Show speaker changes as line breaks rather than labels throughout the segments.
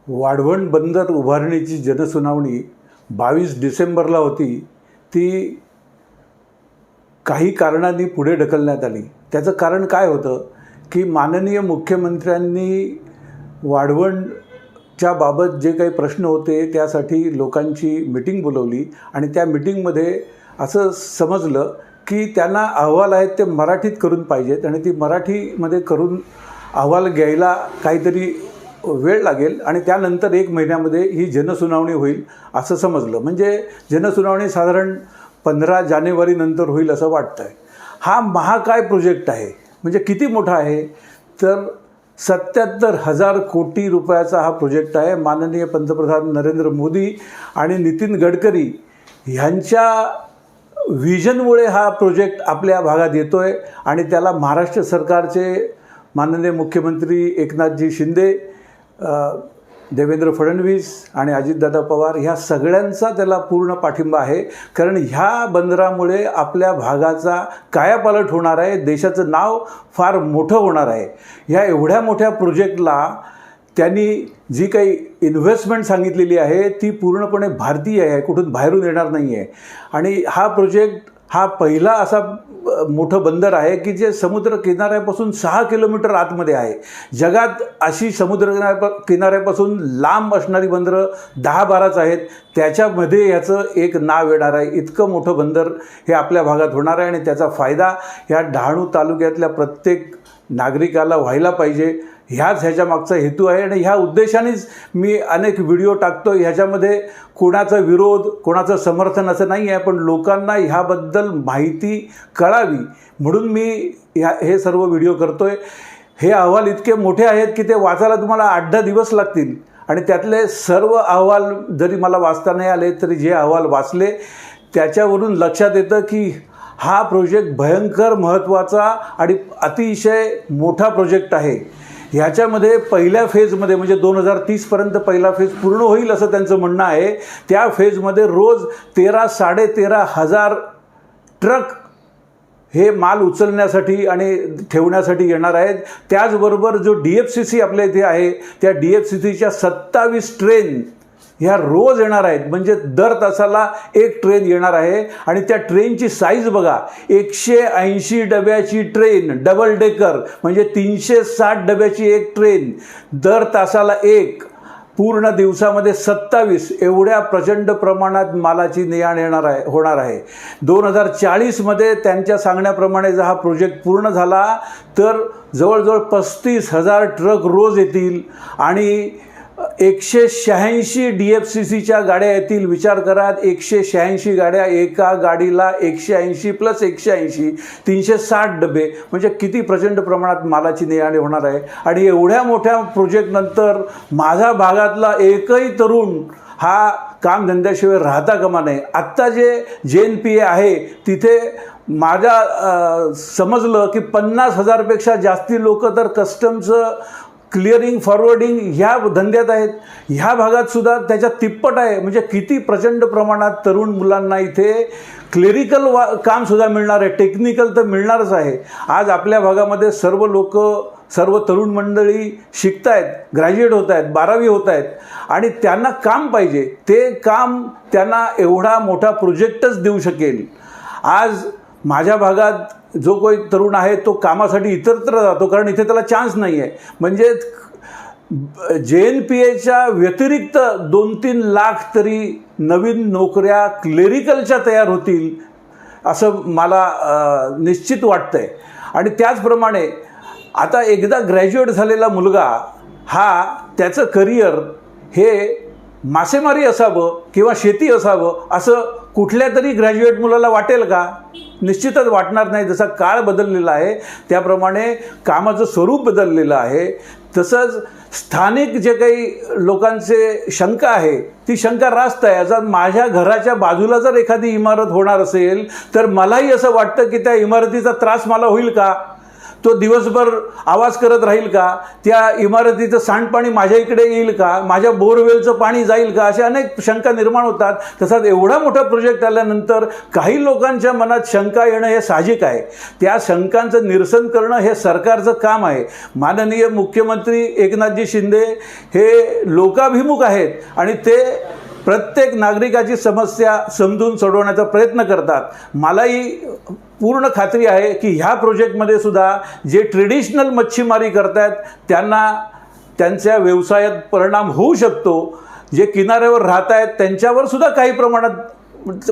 वाढवण बंदर उभारणीची जनसुनावणी 22 डिसेंबरला होती. ती काही कारणांनी पुढे ढकलण्यात आली. त्याचं कारण काय होतं की माननीय मुख्यमंत्र्यांनी वाढवणच्या बाबत जे काही प्रश्न होते त्यासाठी लोकांची मीटिंग बोलवली आणि त्या मीटिंगमध्ये असं समजलं की त्यांना अहवाल आहेत ते मराठीत करून पाहिजेत आणि ती मराठीमध्ये करून अहवाल घ्यायला काहीतरी वेळ लागेल आणि त्यानंतर 1 महिन्यामध्ये ही जनसुनावणी होईल असं समजलं. म्हणजे जनसुनावणी साधारण 15 जानेवारीनंतर होईल असं वाटतं आहे. हा महाकाय प्रोजेक्ट आहे, म्हणजे किती मोठा आहे तर 77,000 कोटी रुपयाचा हा प्रोजेक्ट आहे. माननीय पंतप्रधान नरेंद्र मोदी आणि नितीन गडकरी ह्यांच्या व्हिजनमुळे हा प्रोजेक्ट आपल्या भागात येतो आहे आणि त्याला महाराष्ट्र सरकारचे माननीय मुख्यमंत्री एकनाथजी शिंदे, देवेंद्र फडणवीस आणि अजितदादा पवार ह्या सगळ्यांचा त्याला पूर्ण पाठिंबा आहे. कारण ह्या बंदरामुळे आपल्या भागाचा कायापालट होणार आहे, देशाचं नाव फार मोठं होणार आहे. ह्या एवढ्या मोठ्या प्रोजेक्टला त्यांनी जी काही इन्व्हेस्टमेंट सांगितलेली आहे ती पूर्णपणे भारतीय आहे, कुठून बाहेरून येणार नाही आहे. आणि हा प्रोजेक्ट हा पहिला असा मोठं बंदर आहे की जे समुद्र किनाऱ्यापासून 6 किलोमीटर आतमध्ये आहे. जगात अशी समुद्र किनाऱ्यापासून लांब असणारी बंदरं 10-12च आहेत. त्याच्यामध्ये याचं एक नाव येणार आहे. इतकं मोठं बंदर हे आपल्या भागात होणार आहे आणि त्याचा फायदा ह्या डहाणू तालुक्यातल्या प्रत्येक नागरिकाला व्हायला पाहिजे. ह्याच्या मागचा हेतू आहे आणि ह्या उद्देशानेच मी अनेक व्हिडिओ टाकतो. ह्याच्यामध्ये कोणाचा विरोध कोणाचं समर्थन असं नाही आहे, पण लोकांना ह्याबद्दल माहिती कळावी म्हणून मी हे सर्व व्हिडिओ करतो आहे. हे अहवाल इतके मोठे आहेत की ते वाचायला तुम्हाला 8-10 दिवस लागतील आणि त्यातले सर्व अहवाल जरी मला वाचता नाही आले तरी जे अहवाल वाचले त्याच्यावरून लक्षात येतं की हा प्रोजेक्ट भयंकर महत्त्वाचा आणि अतिशय मोठा प्रोजेक्ट आहे. ह्याच्यामध्ये पहिल्या फेजमध्ये म्हणजे 2030पर्यंत पहिला फेज पूर्ण होईल असं त्यांचं म्हणणं आहे. त्या फेजमध्ये रोज 13-13,500 ट्रक हे माल उचलण्यासाठी आणि ठेवण्यासाठी येणार आहेत. त्याचबरोबर जो DFCC आपल्या इथे आहे त्या DFCCच्या 27 ट्रेन ह्या रोज येणार आहेत. म्हणजे दर तासाला एक ट्रेन येणार आहे आणि त्या ट्रेनची साईज बघा, 180 डब्याची ट्रेन, डबल डेकर म्हणजे 360 डब्याची एक ट्रेन, दर तासाला एक, पूर्ण दिवसामध्ये 27 एवढ्या प्रचंड प्रमाणात मालाची ने-आण होणार आहे. 2040मध्ये त्यांच्या सांगण्याप्रमाणे जर हा प्रोजेक्ट पूर्ण झाला तर जवळजवळ 35,000 ट्रक रोज येतील आणि 186 DFCCच्या गाड्या येतील. विचार करा, 186 गाड्या, एका गाडीला 180 + 180 360 डबे, म्हणजे किती प्रचंड प्रमाणात मालाची ने-आण होणार आहे. आणि एवढ्या मोठ्या प्रोजेक्टनंतर माझ्या भागातला एकही तरुण हा कामधंद्याशिवाय राहता कामा नये. आत्ता जे JNPA आहे तिथे माझ्या समजलं की 50,000पेक्षा जास्ती लोक तर कस्टमचं क्लिअरिंग फॉरवर्डिंग ह्या धंद्यात आहेत. ह्या भागात सुद्धा त्याच्या तिप्पट आहे. म्हणजे किती प्रचंड प्रमाणात तरुण मुलांना इथे क्लेरिकल कामसुद्धा मिळणार आहे, टेक्निकल तर मिळणारच आहे. आज आपल्या भागामध्ये सर्व लोक, सर्व तरुण मंडळी शिकत आहेत, ग्रॅज्युएट होत आहेत, 12वी होत आहेत आणि त्यांना काम पाहिजे. ते काम त्यांना एवढा मोठा प्रोजेक्टच देऊ शकेल. आज माझ्या भागात जो कोणी तरुण आहे तो कामासाठी इतरत्र जातो कारण इथे त्याला चान्स नाही आहे. म्हणजे JNPAच्या व्यतिरिक्त 2-3 लाख तरी नवीन नोकऱ्या क्लेरिकलच्या तयार होतील असं मला निश्चित वाटतं आहे. आणि त्याचप्रमाणे आता एकदा ग्रॅज्युएट झालेला मुलगा हा त्याचं करिअर हे मासेमारी असावं किंवा शेती असावं असं कुठल्या तरी ग्रॅज्युएट मुलाला वाटेल का? निश्चितच वाटणार नाही. जसा काळ बदललेला आहे त्याप्रमाणे कामाचं स्वरूप बदललेलं आहे. तसंच स्थानिक जे काही लोकांचे शंका आहे ती शंका रास्त आहे. आता माझ्या घराच्या बाजूला जर एखादी इमारत होणार असेल तर मलाही असं वाटतं की त्या इमारतीचा त्रास मला होईल का? तो दिवसभर आवाज करत राहील का? त्या इमारतीचं सांडपाणी माझ्या इकडे येईल का? माझ्या बोरवेलचं पाणी जाईल का? अशा अनेक शंका निर्माण होतात. तसाच एवढा मोठा प्रोजेक्ट आल्यानंतर काही लोकांच्या मनात शंका येणं हे साहजिक आहे. त्या शंकांचं निरसन करणं हे सरकारचं काम आहे. माननीय मुख्यमंत्री एकनाथजी शिंदे हे लोकाभिमुख आहेत आणि ते प्रत्येक नागरिकाची समस्या समजून सोडवण्याचा प्रयत्न करतात. मलाही पूर्ण खात्री आहे की ह्या प्रोजेक्टमध्ये सुद्धा जे ट्रेडिशनल मच्छीमारी करतात त्यांना त्यांच्या व्यवसायात परिणाम होऊ शकतो. जे किनाऱ्यावर राहत आहेत त्यांच्यावर सुद्धा काही प्रमाणात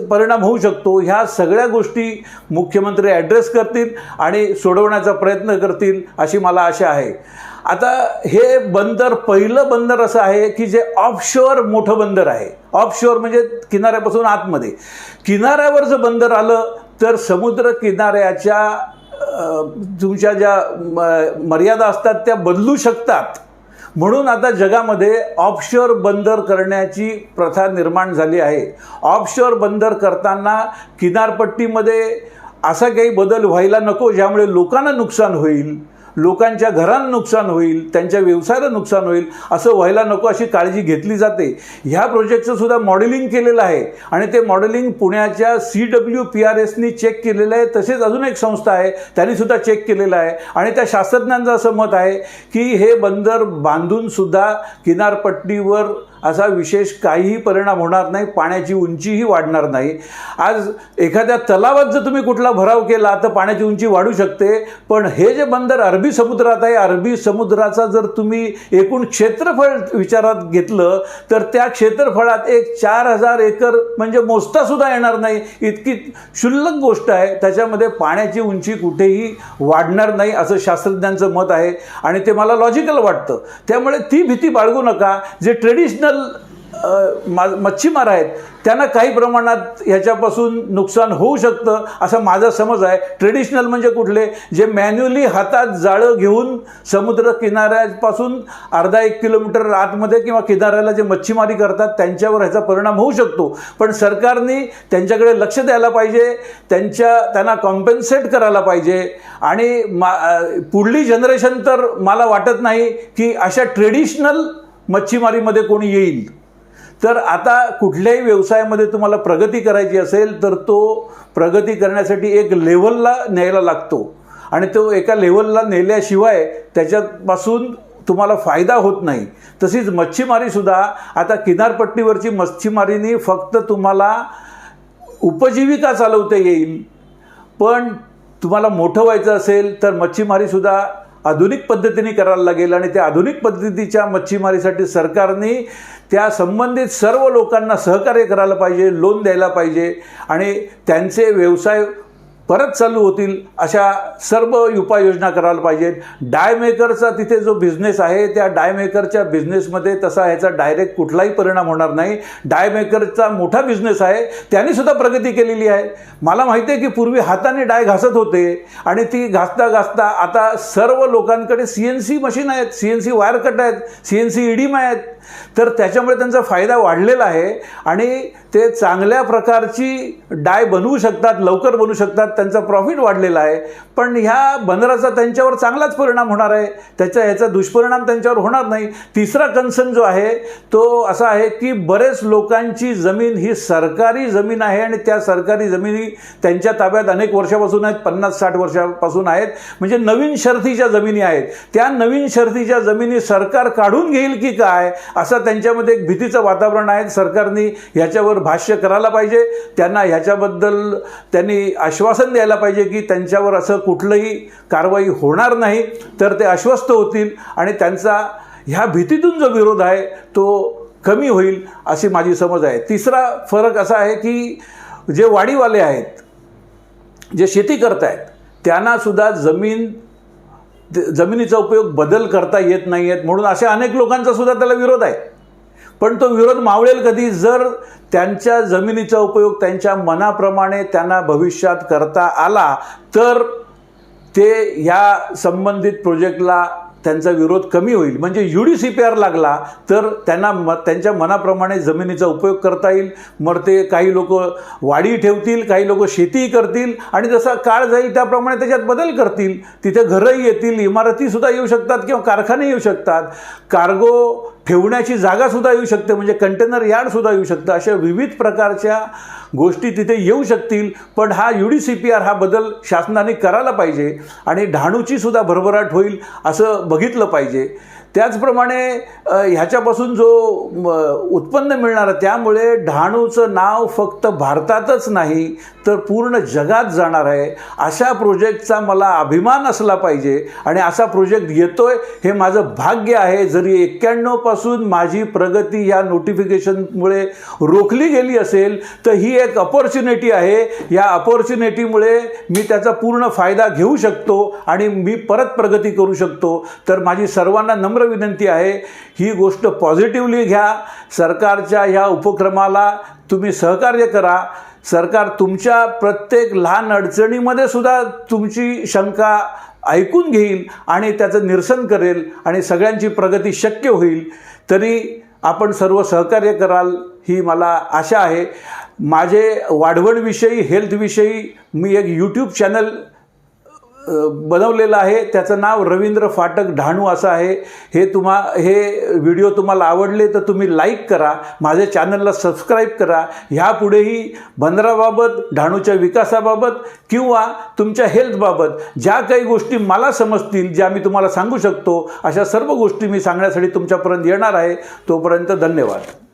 परिणाम होऊ शकतो. ह्या सगळ्या गोष्टी मुख्यमंत्री ॲड्रेस करतील आणि सोडवण्याचा प्रयत्न करतील अशी मला आशा आहे. आता हे बंदर पहिलं बंदर असं आहे की जे ऑफशोअर मोठं बंदर आहे. ऑफशोअर म्हणजे किनाऱ्यापासून आतमध्ये. किनाऱ्यावर जर बंदर आलं तर समुद्र किनाऱ्याच्या तुमच्या ज्या मर्यादा असतात त्या बदलू शकतात. म्हणून आता जगामध्ये ऑफशोअर बंदर करण्याची प्रथा निर्माण झाली आहे. ऑफशोअर बंदर करताना किनारपट्टीमध्ये असा काही बदल व्हायला नको ज्यामुळे लोकांना नुकसान होईल, लोकांच्या घरांना नुकसान होईल, त्यांच्या व्यवसायाला नुकसान होईल, असं व्हायला नको अशी काळजी घेतली जाते. ह्या प्रोजेक्टचं सुद्धा मॉडेलिंग केलेलं आहे आणि ते मॉडेलिंग पुण्याच्या CWPRSनी चेक केलेलं आहे. तसेच अजून एक संस्था आहे त्यांनी सुद्धा चेक केलेलं आहे आणि त्या शास्त्रज्ञांचं असं मत आहे की हे बंदर बांधून सुद्धा किनारपट्टीवर असा विशेष काहीही परिणाम होणार नाही, पाण्याची उंचीही वाढणार नाही. आज एखाद्या तलावात जर तुम्ही कुठला भराव केला तर पाण्याची उंची वाढू शकते, पण हे जे बंदर अरबी समुद्रात आहे, अरबी समुद्राचा जर तुम्ही एकूण क्षेत्रफळ विचारात घेतलं तर त्या क्षेत्रफळात एक 4000 एकर म्हणजे मोजता सुद्धा येणार नाही इतकी क्षुल्लक गोष्ट आहे. त्याच्यामध्ये पाण्याची उंची कुठेही वाढणार नाही असं शास्त्रज्ञांचं मत आहे आणि ते मला लॉजिकल वाटतं. त्यामुळे ती भीती बाळगू नका. जे ट्रेडिशनल मच्छीमार आहेत त्यांना काही प्रमाणात ह्याच्यापासून नुकसान होऊ शकतं असा माझा समज आहे. ट्रेडिशनल म्हणजे कुठले? जे मॅन्युअली हातात जाळं घेऊन समुद्र किनाऱ्यापासून अर्धा 1 किलोमीटर आतमध्ये किंवा किनाऱ्याला जे मच्छीमारी करतात त्यांच्यावर ह्याचा परिणाम होऊ शकतो. पण सरकारने त्यांच्याकडे लक्ष द्यायला पाहिजे, त्यांना कॉम्पेन्सेट करायला पाहिजे आणि पुढली जनरेशन तर मला वाटत नाही की अशा ट्रेडिशनल मच्छीमारीमध्ये कोणी येईल. तर आता कुठल्याही व्यवसायामध्ये तुम्हाला प्रगती करायची असेल तर तो प्रगती करण्यासाठी एक लेव्हलला न्यायला लागतो आणि तो एका लेव्हलला नेल्याशिवाय त्याच्यापासून तुम्हाला फायदा होत नाही. तशीच मच्छीमारीसुद्धा आता किनारपट्टीवरची मच्छीमारीनी फक्त तुम्हाला उपजीविका चालवता येईल, पण तुम्हाला मोठं व्हायचं असेल तर मच्छीमारीसुद्धा आधुनिक पद्धतीने करायला लागेल आणि त्या आधुनिक पद्धतीच्या मच्छीमारीसाठी सरकारने त्या संबंधित सर्व लोकांना सहकार्य करायला पाहिजे, लोन द्यायला पाहिजे आणि त्यांचे व्यवसाय परत चालू होतील अशा सर्व उपाययोजना करायला पाहिजेत. डायमेकरचा तिथे जो बिझनेस आहे त्या डायमेकरच्या बिझनेसमध्ये तसा ह्याचा डायरेक्ट कुठलाही परिणाम होणार नाही. डायमेकरचा मोठा बिझनेस आहे, त्यांनी सुद्धा प्रगती केलेली आहे. मला माहिती आहे की पूर्वी हाताने डाय घासत होते आणि ती घासता घासता आता सर्व लोकांकडे CNC मशीन आहेत, CNC वायर कट आहेत, CNC इडीम आहेत. तर त्याच्यामुळे त्यांचा फायदा वाढलेला आहे आणि ते चांगल्या प्रकारची डाय बनवू शकतात, लवकर बनवू शकतात, त्यांचा प्रॉफिट वाढलेला आहे. पण ह्या बंदराचा त्यांच्यावर चांगलाच परिणाम होणार आहे, ह्याचा दुष्परिणाम त्यांच्यावर होणार नाही. तिसरा कन्सर्न जो आहे तो असा आहे की बरेच लोकांची जमीन ही सरकारी जमीन आहे आणि त्या सरकारी जमिनी त्यांच्या ताब्यात अनेक वर्षापासून आहेत, 50-60 वर्षापासून आहेत. म्हणजे नवीन शर्तीच्या जमिनी आहेत. त्या नवीन शर्तीच्या जमिनी सरकार काढून घेईल की काय असं त्यांच्यामध्ये एक भीतीचं वातावरण आहे. सरकारने ह्याच्यावर भाष्य करायला पाहिजे, त्यांना ह्याच्याबद्दल त्यांनी आश्वासन द्यायला पाहिजे की त्यांच्यावर असं कुठलंही कारवाई होणार नाही. तर ते आश्वस्त होतील आणि त्यांचा ह्या भीतीतून जो विरोध आहे तो कमी होईल अशी माझी समज आहे. तिसरा फरक असा आहे की जे वाडीवाले आहेत, जे शेती करत आहेत, त्यांना सुद्धा जमिनीचा उपयोग बदल करता येत नाही आहेत. म्हणून अशा अनेक लोकांचा सुद्धा त्याला विरोध आहे. पण तो विरोध मावळेल कधी? जर त्यांच्या जमिनीचा उपयोग त्यांच्या मनाप्रमाणे त्यांना भविष्यात करता आला तर ते ह्या संबंधित प्रोजेक्टला त्यांचा विरोध कमी होईल. म्हणजे UDCPR लागला तर त्यांना त्यांच्या मनाप्रमाणे जमिनीचा उपयोग करता येईल. मग ते काही लोक वाडी ठेवतील, काही लोक शेतीही करतील आणि जसा काळ जाईल त्याप्रमाणे त्याच्यात बदल करतील. तिथे घरंही येतील, इमारतीसुद्धा येऊ शकतात किंवा कारखाने येऊ शकतात, कार्गो ठेवण्याची जागासुद्धा येऊ शकते, म्हणजे कंटेनर यार्डसुद्धा येऊ शकतं. अशा विविध प्रकारच्या गोष्टी तिथे येऊ शकतील. पण हा UDCPR हा बदल शासनाने करायला पाहिजे आणि डहाणूची सुद्धा भरभराट होईल असं बघितलं पाहिजे. त्याचप्रमाणे ह्याच्यापासून जो उत्पन्न मिळणार त्यामुळे डहाणूचं नाव फक्त भारतातच नाही तर पूर्ण जगात जाणार आहे. अशा प्रोजेक्टचा मला अभिमान असला पाहिजे आणि असा प्रोजेक्ट येतोय हे माझं भाग्य आहे. जरी 91 पासून माझी प्रगती या नोटिफिकेशनमुळे रोखली गेली असेल तर ही एक अपॉर्च्युनिटी आहे. या अपॉर्च्युनिटीमुळे मी त्याचा पूर्ण फायदा घेऊ शकतो आणि मी परत प्रगती करू शकतो. तर माझी सर्वांना नम्र विनंती आहे, ही गोष्ट पॉझिटिव्हली घ्या. सरकारच्या ह्या उपक्रमाला तुम्ही सहकार्य करा. सरकार तुमच्या प्रत्येक लहान अडचणीमध्ये सुद्धा तुमची शंका ऐकून घेईल आणि त्याचं निरसन करेल आणि सगळ्यांची प्रगती शक्य होईल. तरी आपण सर्व सहकार्य कराल ही मला आशा आहे. माझे वाढवणविषयी, हेल्थविषयी मी एक YouTube चॅनल बनवलेलं आहे. त्याचं नाव रवींद्र फाटक डहाणू असं आहे. हे व्हिडिओ तुम्हाला आवडले तर तुम्ही लाईक करा, माझ्या चॅनलला सबस्क्राईब करा. ह्यापुढेही बंदराबाबत, डहाणूच्या विकासाबाबत किंवा तुमच्या हेल्थबाबत ज्या काही गोष्टी मला समजतील, ज्या मी तुम्हाला सांगू शकतो, अशा सर्व गोष्टी मी सांगण्यासाठी तुमच्यापर्यंत येणार आहे. तोपर्यंत धन्यवाद.